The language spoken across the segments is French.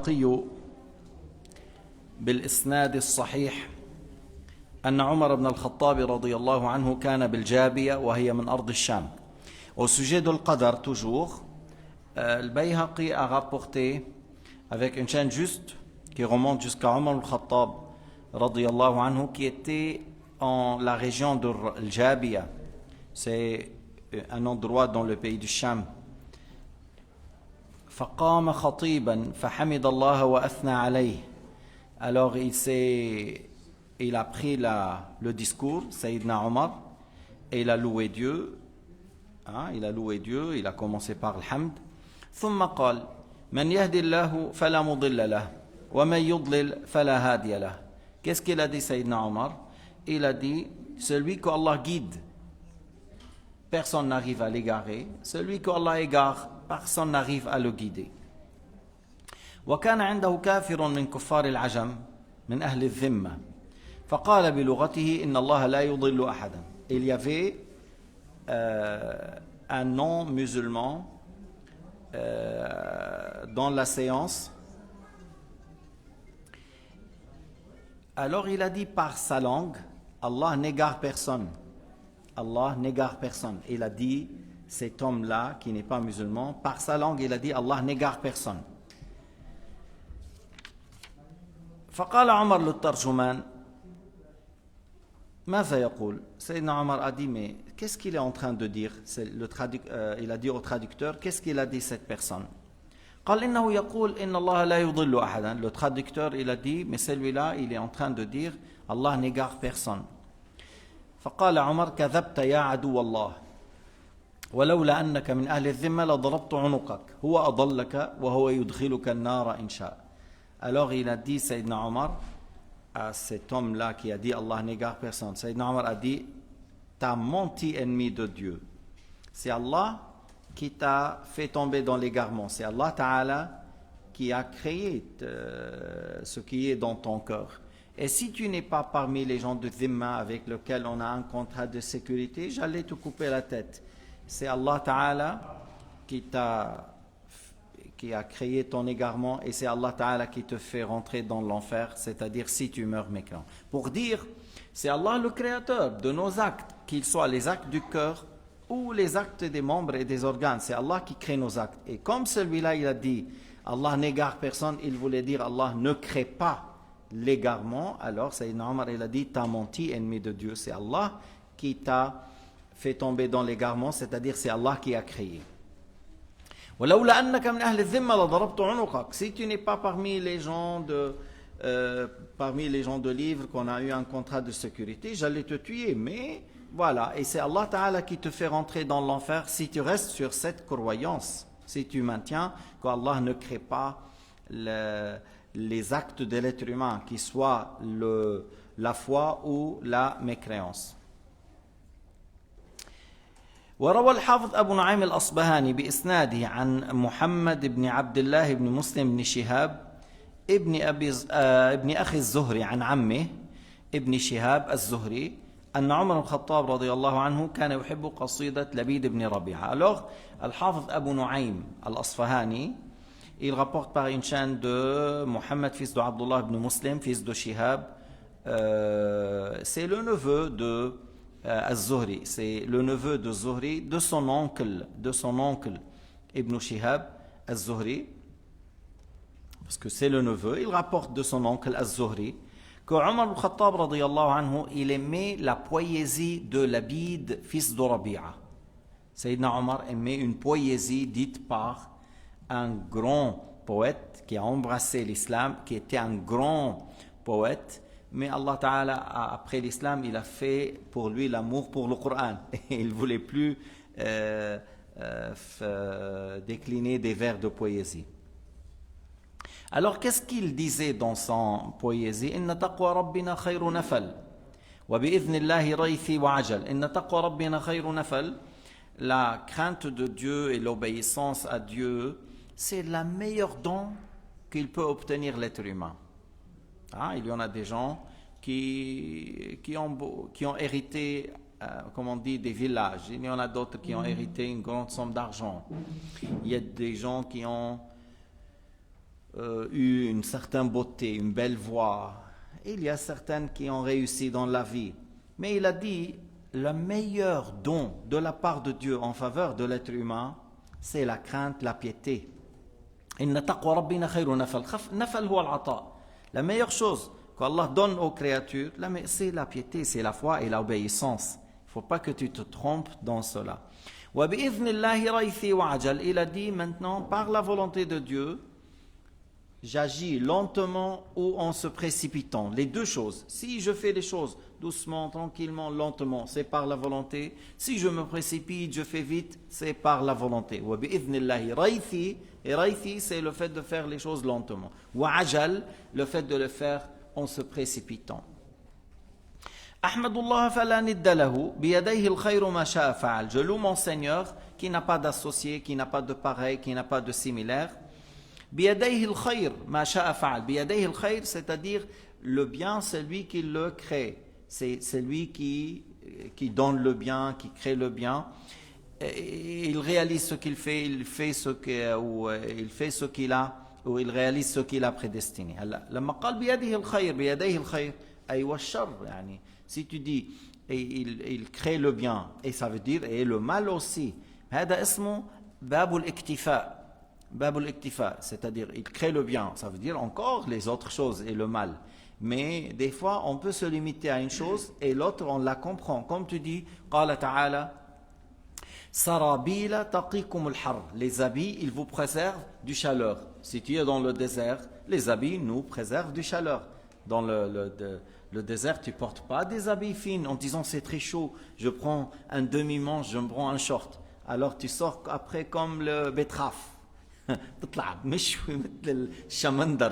البيهقي بالإسناد الصحيح أن عمر بن الخطاب رضي الله عنه كان بالجابية وهي من أرض الشام. Au sujet de l'Qadar, toujours, le Bayhaqi a rapporté avec une chaîne juste qui remonte jusqu'à Omar al-Khattab radiyallahu anhu, qui était en la région de Al-Jabiya. C'est un endroit dans le pays du Sham. فقام خطيبا فحمد الله وأثنى عليه. Alors il a pris le discours, Sayyidina Omar, et il a loué Dieu. Il a commencé par Alhamd. ثم قال من يهدي الله فلا مضل له ومن يضلل فلا هادي له. Qu'est-ce qu'il a dit Sayyidina Omar? Il a dit, celui que Allah guide, personne n'arrive à l'égarer. Celui que Allah égare, personne n'arrive à le guider. وكان عنده كافر من كفار العجم من أهل الذمة فقال بلغته إن الله لا يضل أحدا. Il y avait un non-musulman dans la séance. Alors il a dit par sa langue, Allah n'égare personne. Allah n'égare personne. Il a dit, cet homme-là qui n'est pas musulman, par sa langue il a dit Allah n'égare personne. فقال عمر للترجمان ماذا يقول؟ Sayyidina Omar a dit, mais qu'est-ce qu'il est en train de dire? Il a dit au traducteur, qu'est-ce qu'il a dit cette personne? قال إنه يقول إن الله لا يضل أحدا. Le traducteur il a dit, mais celui-là il est en train de dire Allah n'égare personne. فقال عمر كذبت يا عدو الله ولولا أنك من أهل الذمة لضربت عنقك هو أضلك وهو يدخلك النار إن شاء. Alors il a dit, Sayyidina Omar, à cet homme-là qui a dit Allah n'égare personne, Sayyidina Omar a dit, t'as menti, ennemi de Dieu. C'est Allah qui t'a fait tomber dans l'égarement. C'est Allah Ta'ala qui a créé ce qui est dans ton cœur. Et si tu n'es pas parmi les gens de Dhimma avec lesquels on a un contrat de sécurité, j'allais te couper la tête. C'est Allah Ta'ala qui a créé ton égarement, et c'est Allah Ta'ala qui te fait rentrer dans l'enfer, c'est-à-dire si tu meurs mécréant. Pour dire, c'est Allah le créateur de nos actes, qu'ils soient les actes du cœur ou les actes des membres et des organes. C'est Allah qui crée nos actes. Et comme celui-là, il a dit, Allah n'égare personne, il voulait dire Allah ne crée pas l'égarement. Alors Sayyidina Omar, il a dit, t'as menti, ennemi de Dieu. C'est Allah qui t'a fait tomber dans l'égarement, c'est-à-dire c'est Allah qui a créé. ولولا أنك من أهل الذمة لضربت عنقك. Si tu n'es pas parmi les gens de livre qu'on a eu un contrat de sécurité, j'allais te tuer. Mais voilà, et c'est Allah Ta'ala qui te fait rentrer dans l'enfer si tu restes sur cette croyance, si tu maintiens qu'Allah ne crée pas les actes de l'être humain, qui soient la foi ou la mécréance. وروى الحافظ أبو نعيم الأصبهاني بإسناده عن محمد بن عبد الله بن مسلم بن شهاب ابن أخي الزهري عن عمه ابن شهاب الزهري أن عمر الخطاب رضي الله عنه كان يحب قصيدة لبيد بن ربيعة. Alors, الحافظ أبو نعيم الأصفهاني, il rapporte par une chaîne de Mohammed, fils de Abdullah ibn Muslim, fils de Shihab. C'est le neveu de Az-Zuhri, c'est le neveu de Zuhri, de son oncle Ibn Shihab Az-Zuhri, parce que c'est le neveu, il rapporte de son oncle Az-Zuhri que Omar al-Khattab radiyallahu anhu, il aimait la poésie de Labid, fils de Rabi'a. Sayyidina Omar aimait une poésie dite par un grand poète qui a embrassé l'islam, qui était un grand poète. Mais Allah Ta'ala, après l'islam, il a fait pour lui l'amour pour le Coran. Il ne voulait plus décliner des vers de poésie. Alors, qu'est-ce qu'il disait dans son poésie? Inna taqwa rabbina khayru nafal. Wa bi'idhnillahi raythi wa ajal. Inna taqwa rabbina khayru nafal. La crainte de Dieu et l'obéissance à Dieu, c'est la meilleure don qu'il peut obtenir l'être humain. Il y en a des gens qui ont hérité, comme on dit, des villages. Il y en a d'autres qui ont hérité une grande somme d'argent. Il y a des gens qui ont eu une certaine beauté, une belle voix. Il y a certaines qui ont réussi dans la vie. Mais il a dit, le meilleur don de la part de Dieu en faveur de l'être humain, c'est la crainte, la piété. Inna taqwa rabbina khayru nafal. Nafal huwa al-ata. La meilleure chose qu'Allah donne aux créatures, c'est la piété, c'est la foi et l'obéissance. Il ne faut pas que tu te trompes dans cela. Wa bi'idhnillahi raythi wa ajal. Il a dit maintenant, par la volonté de Dieu, j'agis lentement ou en se précipitant. Les deux choses. Si je fais les choses doucement, tranquillement, lentement, c'est par la volonté. Si je me précipite, je fais vite, c'est par la volonté. Wa bi'idhnillahi raythi. Et raythi, c'est le fait de faire les choses lentement. Wa ajal, le fait de le faire en se précipitant. Ahmadullah fala nidda lahu, biyadayhi al-khayru ma sha'a fa'al. Je loue mon Seigneur qui n'a pas d'associé, qui n'a pas de pareil, qui n'a pas de similaire. Biyadayhi al-khayr ma sha'a fa'al. Biyadayhi al-khayr, c'est-à-dire le bien, c'est lui qui le crée. C'est lui qui donne le bien, qui crée le bien. Et il réalise ce qu'il fait, il fait ce qu'il a, ou il réalise ce qu'il a prédestiné. لما قال بيده الخير بيديه الخير أي والشر يعني si tu dis il crée le bien et ça veut dire et le mal aussi هذا اسمه باب الاكتفاء باب الاكتفاء c'est-à-dire il crée le bien ça veut dire encore les autres choses et le mal mais des fois on peut se limiter à une chose et l'autre on la comprend comme tu dis قال تعالى Sarabila taqikum al-har. Les habits, ils vous préservent du chaleur. Si tu es dans le désert, les habits nous préservent du chaleur. Dans le désert, tu ne portes pas des habits fins en disant c'est très chaud, je prends un demi-manche, je me prends un short. Alors tu sors après comme le betterave.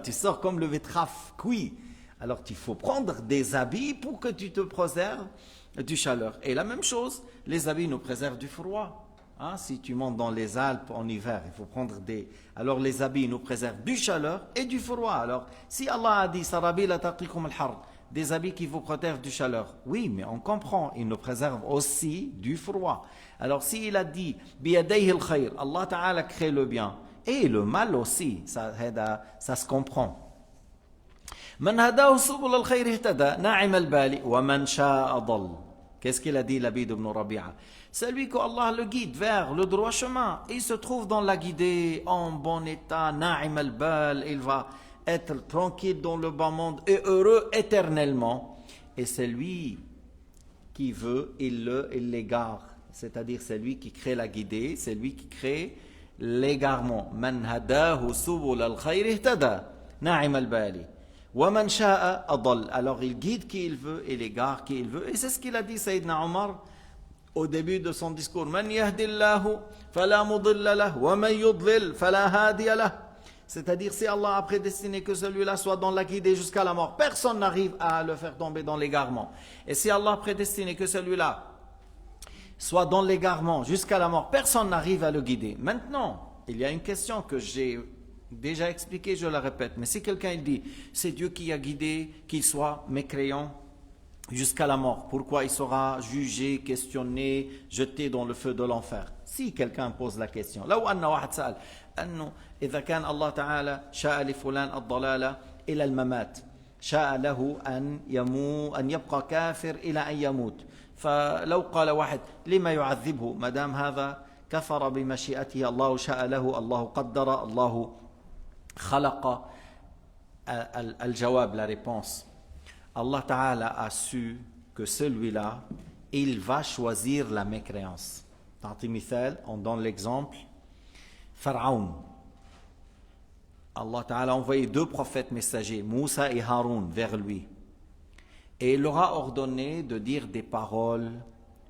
Tu sors comme le betterave cuit. Alors il faut prendre des habits pour que tu te préserves du chaleur. Et la même chose, les habits nous préservent du froid. Hein, si tu montes dans les Alpes en hiver, il faut prendre des... Alors les habits nous préservent du chaleur et du froid. Alors si Allah a dit Sarabila taqikum al-har, des habits qui vous protègent du chaleur, oui, mais on comprend, il nous préserve aussi du froid. Alors s'il a dit Biyadayhi al-khayr, Allah Ta'ala crée le bien et le mal aussi, ça se comprend. من هداه سبل الخير اهتدى ناعم البال ومن شاء ضل. Qu'est-ce qu'il a dit Labid ibn Rabi'a? Celui que Allah le guide vers le droit chemin, il se trouve dans la guidée en bon état, na'im al-bal, il va être tranquille dans le bas monde et heureux éternellement. Et celui qui veut, il l'égare. C'est-à-dire celui qui crée la guidée, c'est lui qui crée l'égarement. Man hadahu subul al-khayr ihtada na'im al-bali. وَمَنْ شَاءَ أَضَلَّ. Alors il guide qui il veut et l'égare qui il veut. Et c'est ce qu'il a dit Sayyidina Omar au début de son discours. مَنْ يَهْدِ اللَّهُ فَلَا مُضِلَّ لَهُ وَمَنْ يُضْلِلْ فَلَا هَادِيَ لَهُ. C'est-à-dire si Allah a prédestiné que celui-là soit dans la guidée jusqu'à la mort, personne n'arrive à le faire tomber dans l'égarement. Et si Allah a prédestiné que celui-là soit dans l'égarement jusqu'à la mort, personne n'arrive à le guider. Maintenant, il y a une question que j'ai déjà expliqué, je la répète, mais si quelqu'un il dit c'est Dieu qui a guidé qu'il soit mécréant jusqu'à la mort, pourquoi il sera jugé, questionné, jeté dans le feu de l'enfer? Si quelqu'un pose la question, là où anna wahad sa'al annu idha kan Allah ta'ala sha'a li fulan ad-dalala ila al-mamat sha'a lahu an yabqa kafir ila an yamut فلو قال واحد لما يعذبه ما دام هذا كفر بمشيئته الله شاء له الله قدر الله خلق. Al-Jawab, la réponse. Allah Ta'ala a su que celui-là, il va choisir la mécréance. Tanti Mithal, on donne l'exemple. Pharaon. Allah Ta'ala a envoyé deux prophètes messagers, Moussa et Haroun, vers lui. Et il leur a ordonné de dire des paroles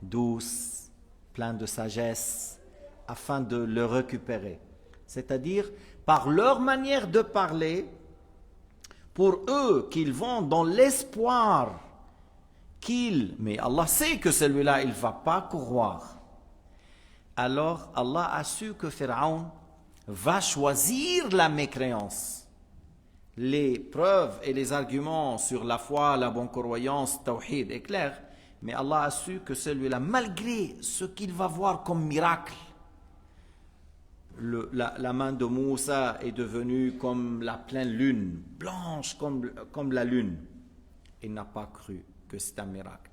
douces, pleines de sagesse, afin de le récupérer. C'est-à-dire, par leur manière de parler, pour eux, qu'ils vont dans l'espoir mais Allah sait que celui-là, il ne va pas croire. Alors, Allah a su que Pharaon va choisir la mécréance. Les preuves et les arguments sur la foi, la bonne croyance, tawhid est clair, mais Allah a su que celui-là, malgré ce qu'il va voir comme miracle, la main de Moussa est devenue comme la pleine lune, blanche comme la lune. Il n'a pas cru que c'est un miracle.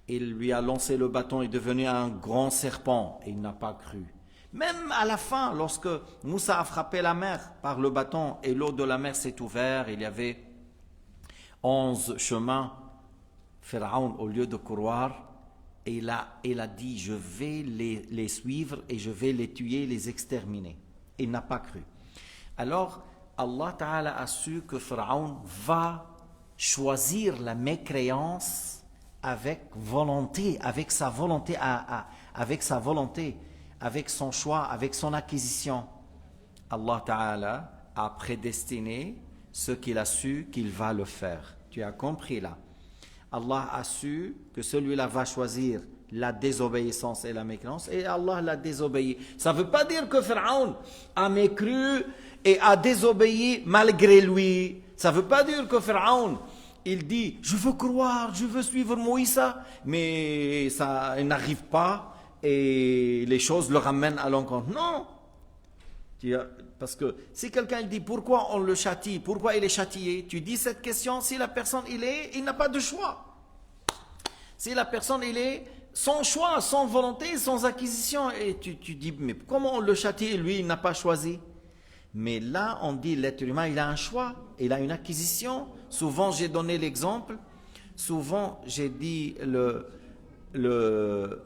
Il lui a lancé le bâton, il est devenu un grand serpent, et il n'a pas cru. Même à la fin, lorsque Moussa a frappé la mer par le bâton et l'eau de la mer s'est ouverte, il y avait 11 chemins. Pharaon, au lieu de courir, il a dit, je vais les suivre et je vais les tuer, les exterminer. Il n'a pas cru. Alors, Allah Ta'ala a su que Pharaon va choisir la mécréance avec volonté, avec sa volonté, avec son choix, avec son acquisition. Allah Ta'ala a prédestiné ce qu'il a su qu'il va le faire. Tu as compris là. Allah a su que celui-là va choisir la désobéissance et la mécréance et Allah l'a désobéi. Ça ne veut pas dire que Pharaon a mécru et a désobéi malgré lui. Ça ne veut pas dire que Pharaon, il dit « Je veux croire, je veux suivre Moïse » mais ça il n'arrive pas et les choses le ramènent à l'encontre. Non. Parce que si quelqu'un dit pourquoi on le châtie, pourquoi il est châtié, tu dis cette question, si la personne il n'a pas de choix. Si la personne il est sans choix, sans volonté, sans acquisition, et tu dis mais comment on le châtie, lui il n'a pas choisi. Mais là on dit l'être humain il a un choix, il a une acquisition. Souvent j'ai donné l'exemple, souvent j'ai dit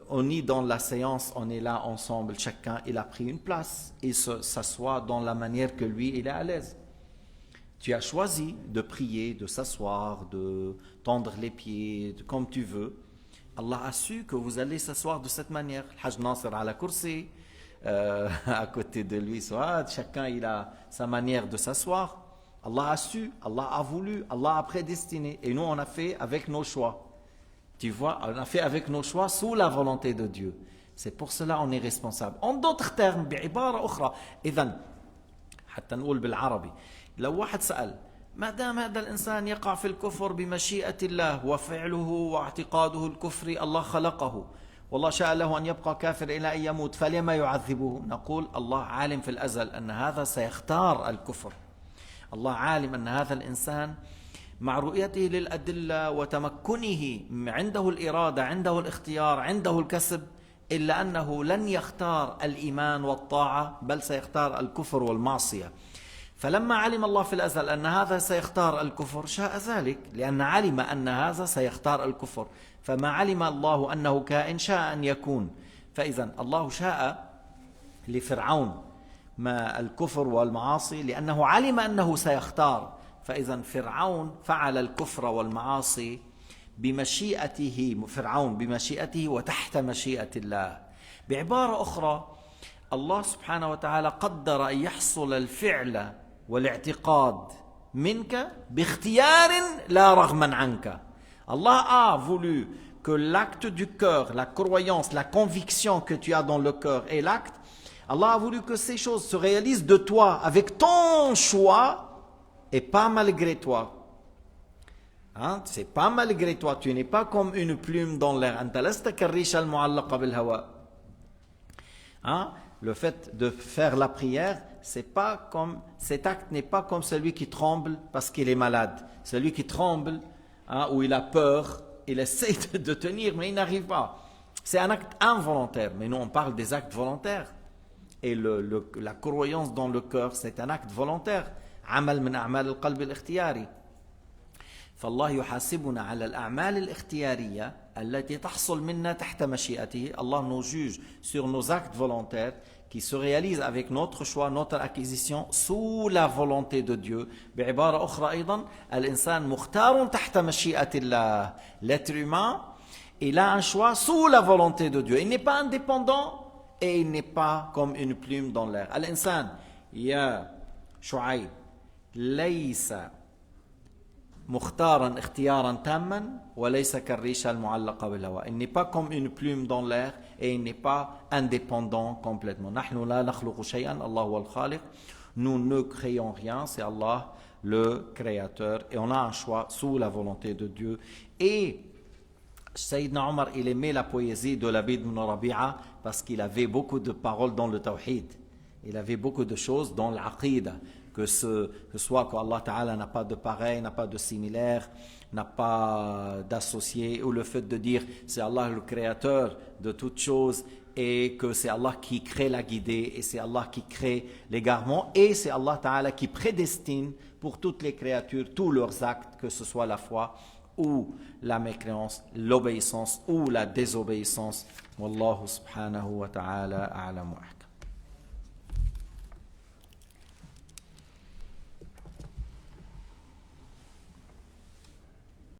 on est dans la séance, on est là ensemble, chacun il a pris une place, il s'assoit dans la manière que lui il est à l'aise. Tu as choisi de prier, de s'asseoir, de tendre les pieds, comme tu veux. Allah a su que vous allez s'asseoir de cette manière. Hajj Nasser à la kursi, à côté de lui, chacun il a sa manière de s'asseoir. Allah a su, Allah a voulu, Allah a prédestiné. Et nous on a fait avec nos choix. Tu vois, on a fait avec nos choix sous la volonté de Dieu. C'est pour cela qu'on est responsable. En d'autres termes, بعبارة أخرى, إذن حتى نقول بالعربي. لو واحد سأل ما دام هذا الإنسان يقع في الكفر بمشيئة الله وفعله واعتقاده الكفر الله خلقه والله شاء له أن يبقى كافر إلى أن يموت فلما يعذبه؟ نقول الله عالم في الأزل أن هذا سيختار الكفر. الله عالم أن هذا الإنسان مع رؤيته للأدلة وتمكنه عنده الإرادة، عنده الاختيار، عنده الكسب، إلا أنه لن يختار الإيمان والطاعة بل سيختار الكفر والمعصية. فلما علم الله في الأزل أن هذا سيختار الكفر شاء ذلك، لأن علم أن هذا سيختار الكفر، فما علم الله أنه كائن شاء أن يكون. فإذا الله شاء لفرعون ما الكفر والمعاصي لأنه علم أنه سيختار. فإذا فرعون فعل الكفر والمعاصي بمشيئته، فرعون بمشيئته وتحت مشيئة الله. بعبارة أخرى الله سبحانه وتعالى قدر أن يحصل الفعل والاعتقاد منك باختيار لا رغما عنك. Allah a voulu que l'acte du cœur, la croyance, la conviction que tu as dans le cœur et l'acte, Allah a voulu que ces choses se réalisent de toi avec ton choix et pas malgré toi. Hein? C'est pas malgré toi, tu n'es pas comme une plume dans l'air. Hein? Le fait de faire la prière, c'est pas comme, cet acte n'est pas comme celui qui tremble parce qu'il est malade. Celui qui tremble, hein, ou il a peur, il essaie de tenir, mais il n'arrive pas. C'est un acte involontaire, mais nous on parle des actes volontaires. Et la croyance dans le cœur, c'est un acte volontaire. عمل من أعمال القلب الاختياري. فالله يحاسبنا على الأعمال الاختيارية التي تحصل منا تحت مشيئته. Allah nous juge sur nos actes volontaires qui se réalisent avec notre choix, notre acquisition sous la volonté de Dieu. بعبارة أخرى أيضا الإنسان مختار تحت مشيئة الله. L'être humain, il a un choix sous la volonté de Dieu. Il n'est pas indépendant et il n'est pas comme une plume dans l'air. الإنسان يا شعيب ليس مختارا اختيارا تاما وليس كالريشة المعلقة بالهواء. Il n'est pas comme une plume dans l'air et il n'est pas indépendant complètement. نحن لا نخلق شيئا الله هو الخالق. Nous ne créons rien, c'est Allah le créateur et on a un choix sous la volonté de Dieu. Et Sayyidina Omar, il aimait la poésie de Labid ibn Rabi'a parce qu'il avait beaucoup de paroles dans le tawhid. Il avait beaucoup de choses dans l'aqida, que soit qu'Allah Ta'ala n'a pas de pareil, n'a pas de similaire, n'a pas d'associé, ou le fait de dire c'est Allah le créateur de toutes choses et que c'est Allah qui crée la guidée et c'est Allah qui crée l'égarement et c'est Allah Ta'ala qui prédestine pour toutes les créatures tous leurs actes, que ce soit la foi ou la mécréance, l'obéissance ou la désobéissance. Wallahu subhanahu wa ta'ala a'lam wa ahkam.